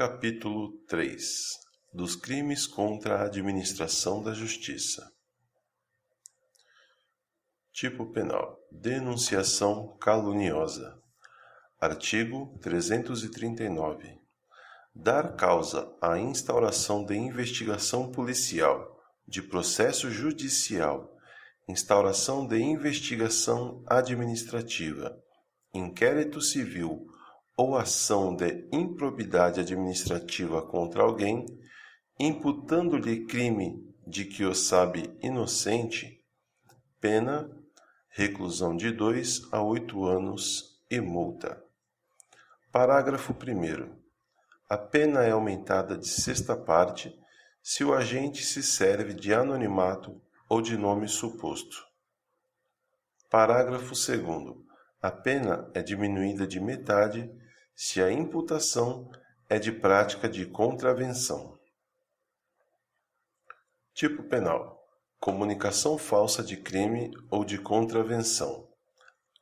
Capítulo 3 dos crimes contra a administração da justiça. Tipo penal: denunciação caluniosa. Artigo 339. Dar causa à instauração de investigação policial, de processo judicial, instauração de investigação administrativa, inquérito civil ou ação de improbidade administrativa contra alguém, imputando-lhe crime de que o sabe inocente, pena, reclusão de 2 a 8 anos e multa. Parágrafo 1º. A pena é aumentada de sexta parte se o agente se serve de anonimato ou de nome suposto. Parágrafo 2º. A pena é diminuída de metade se a imputação é de prática de contravenção. Tipo penal: comunicação falsa de crime ou de contravenção.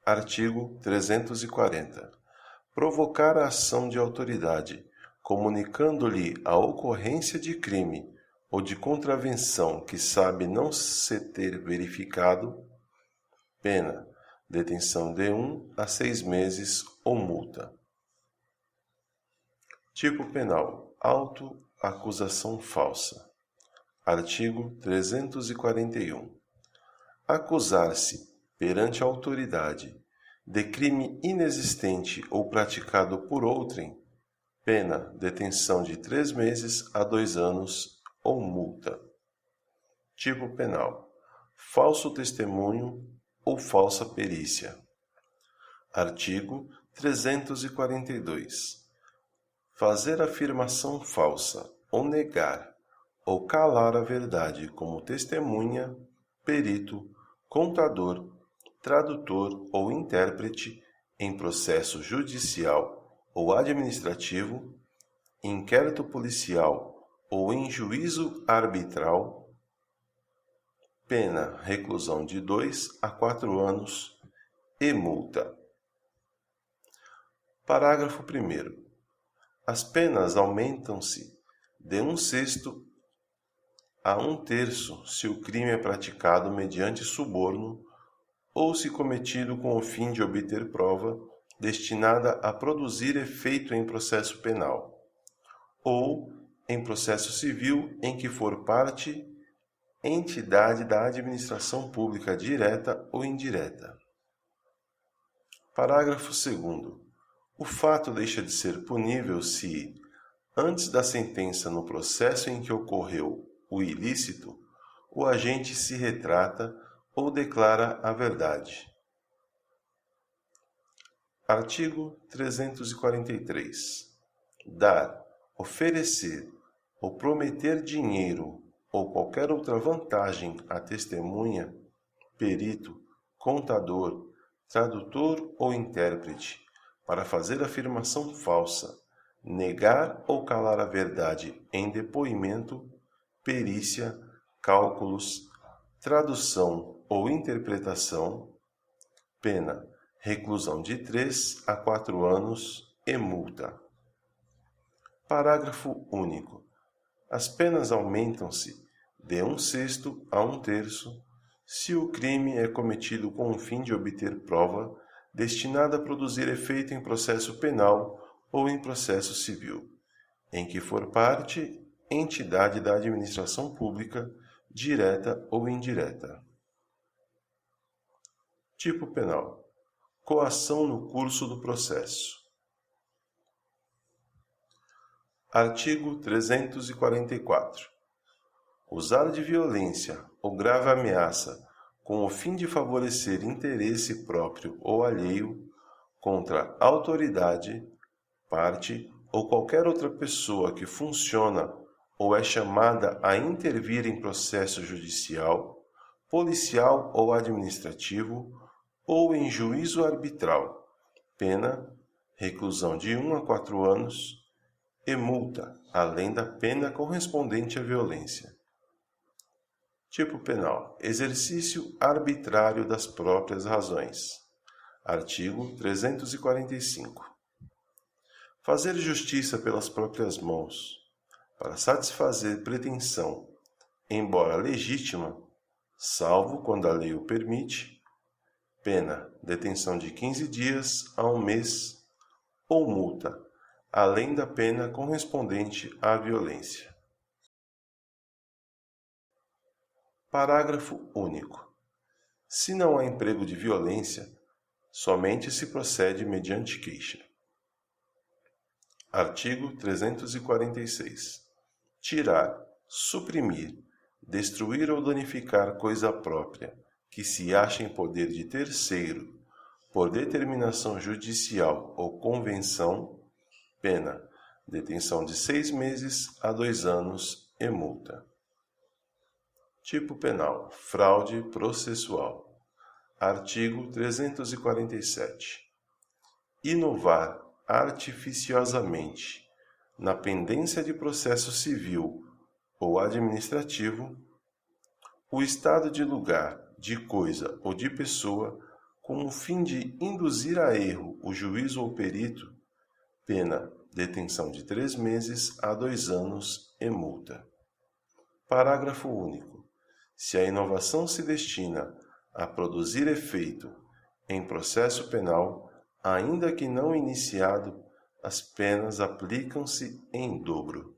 Artigo 340. Provocar a ação de autoridade, comunicando-lhe a ocorrência de crime ou de contravenção que sabe não se ter verificado, pena, detenção de 1 a 6 meses ou multa. Tipo penal: auto-acusação falsa. Artigo 341. Acusar-se perante a autoridade de crime inexistente ou praticado por outrem, pena, detenção de 3 meses a 2 anos ou multa. Tipo penal: falso testemunho ou falsa perícia. Artigo 342. Fazer afirmação falsa ou negar ou calar a verdade como testemunha, perito, contador, tradutor ou intérprete em processo judicial ou administrativo, inquérito policial ou em juízo arbitral, pena, reclusão de 2 a 4 anos e multa. Parágrafo 1º. As penas aumentam-se de 1/6 a 1/3 se o crime é praticado mediante suborno ou se cometido com o fim de obter prova destinada a produzir efeito em processo penal, ou em processo civil em que for parte entidade da administração pública direta ou indireta. Parágrafo 2º. O fato deixa de ser punível se, antes da sentença no processo em que ocorreu o ilícito, o agente se retrata ou declara a verdade. Artigo 343. Dar, oferecer ou prometer dinheiro ou qualquer outra vantagem a testemunha, perito, contador, tradutor ou intérprete para fazer afirmação falsa, negar ou calar a verdade em depoimento, perícia, cálculos, tradução ou interpretação, pena, reclusão de 3 a 4 anos e multa. Parágrafo único. As penas aumentam-se de 1/6 a 1/3 se o crime é cometido com o fim de obter prova destinada a produzir efeito em processo penal ou em processo civil, em que for parte entidade da administração pública, direta ou indireta. Tipo penal: coação no curso do processo. Artigo 344. Usar de violência ou grave ameaça com o fim de favorecer interesse próprio ou alheio contra autoridade, parte ou qualquer outra pessoa que funciona ou é chamada a intervir em processo judicial, policial ou administrativo, ou em juízo arbitral, pena, reclusão de 1 a 4 anos e multa, além da pena correspondente à violência. Tipo penal: exercício arbitrário das próprias razões. Artigo 345. fazer justiça pelas próprias mãos, para satisfazer pretensão, embora legítima, salvo quando a lei o permite, pena, detenção de 15 dias a 1 mês, ou multa, além da pena correspondente à violência. Parágrafo único. Se não há emprego de violência, somente se procede mediante queixa. Artigo 346. Tirar, suprimir, destruir ou danificar coisa própria, que se acha em poder de terceiro, por determinação judicial ou convenção, pena, detenção de 6 meses a 2 anos e multa. Tipo penal: fraude processual. Artigo 347. Inovar artificiosamente na pendência de processo civil ou administrativo o estado de lugar, de coisa ou de pessoa com o fim de induzir a erro o juiz ou perito, pena, detenção de 3 meses a 2 anos e multa. Parágrafo único. Se a inovação se destina a produzir efeito em processo penal, ainda que não iniciado, as penas aplicam-se em dobro.